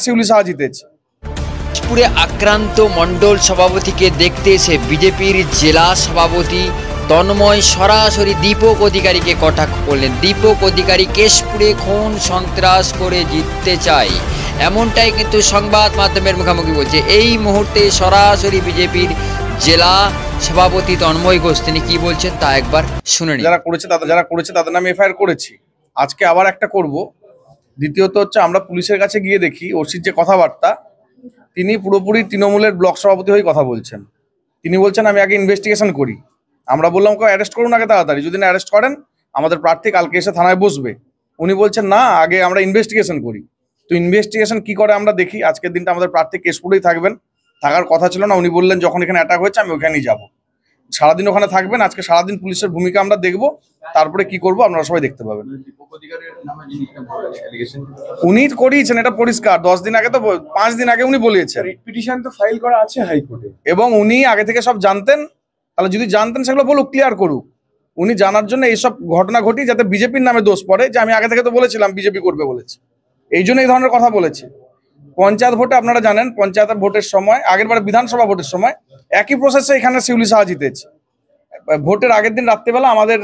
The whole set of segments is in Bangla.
শিউলি সাহা জিতেছে। পুরে আক্রান্ত মণ্ডল সভাপতিকে দেখতে এসে বিজেপির জেলা সভাপতি তন্ময় সরাসরি দীপক অধিকারীকে কটাক্ষ করলেন। দীপক অধিকারী কেশপুরে খুন সন্ত্রাস করে জিততে চায়, এমনটাই কিন্তু সংবাদ মাধ্যমের মুখোমুখি বলছে। এই মুহূর্তে সরাসরি বিজেপির জেলা সভাপতি তন্ময় ঘোষ তিনি কি বলছেন তা একবার শুনে নিন। যারা করেছে তাদের নামে এফআইআর করেছি, আজকে আবার একটা করব। দ্বিতীয়ত হচ্ছে আমরা পুলিশের কাছে গিয়ে দেখি ওসির যে কথাবার্তা, তিনি পুরোপুরি তৃণমূলের ব্লক সভাপতি হয়ে কথা বলছেন। তিনি বলছেন আমি আগে ইনভেস্টিগেশন করি। আমরা বললাম কেউ অ্যারেস্ট করুন আগে তাড়াতাড়ি, যদি না অ্যারেস্ট করেন আমাদের প্রার্থী কালকে এসে থানায় বসবে। উনি বলছেন না আগে আমরা ইনভেস্টিগেশন করি। তো ইনভেস্টিগেশন কি করে আমরা দেখি। আজকের দিনটা আমাদের প্রার্থী কেশপুরেই থাকবেন, থাকার কথা ছিল না। উনি বললেন যখন এখানে অ্যাটাক হয়েছে আমি ওখানেই যাব, সারাদিন ওখানে থাকবেন। আজকে সারাদিন পুলিশের ভূমিকা আমরা দেখব, তারপরে কি করব আপনারা সবাই দেখতে পাবেন। উনি করিয়েছেন, এটা পরিষ্কার। 10 দিন আগে তো 5 দিন আগে উনি বলেছেন, পিটিশন তো ফাইল করা আছে হাইকোর্টে, এবং উনি আগে থেকে সব জানতেন। তাহলে যদি জানতেন সেগুলো বলুক, ক্লিয়ার করুক। উনি জানার জন্য এইসব ঘটনা ঘটি যাতে বিজেপির নামে দোষ পড়ে, যে আমি আগে থেকে তো বলেছিলাম বিজেপি করবে বলেছে, এই জন্য এই ধরনের কথা বলেছে। পঞ্চায়েত ভোটে আপনারা জানেন, পঞ্চায়েত ভোটের সময়, আগের বারে বিধানসভা ভোটের সময় একই প্রসেসে এখানে শিউলি সাহা জিতেছে। ভোটের আগের দিন রাত্রেবেলা আমাদের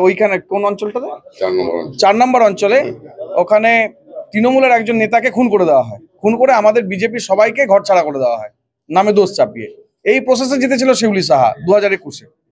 ওইখানে কোন অঞ্চলটাতে 4 নম্বর অঞ্চলে ওখানে তৃণমূলের একজন নেতাকে খুন করে দেওয়া হয়। খুন করে আমাদের বিজেপির সবাইকে ঘর ছাড়া করে দেওয়া হয় নামে দোষ চাপিয়ে। এই প্রসেসে জিতেছিল শিউলি সাহা 2021-এ।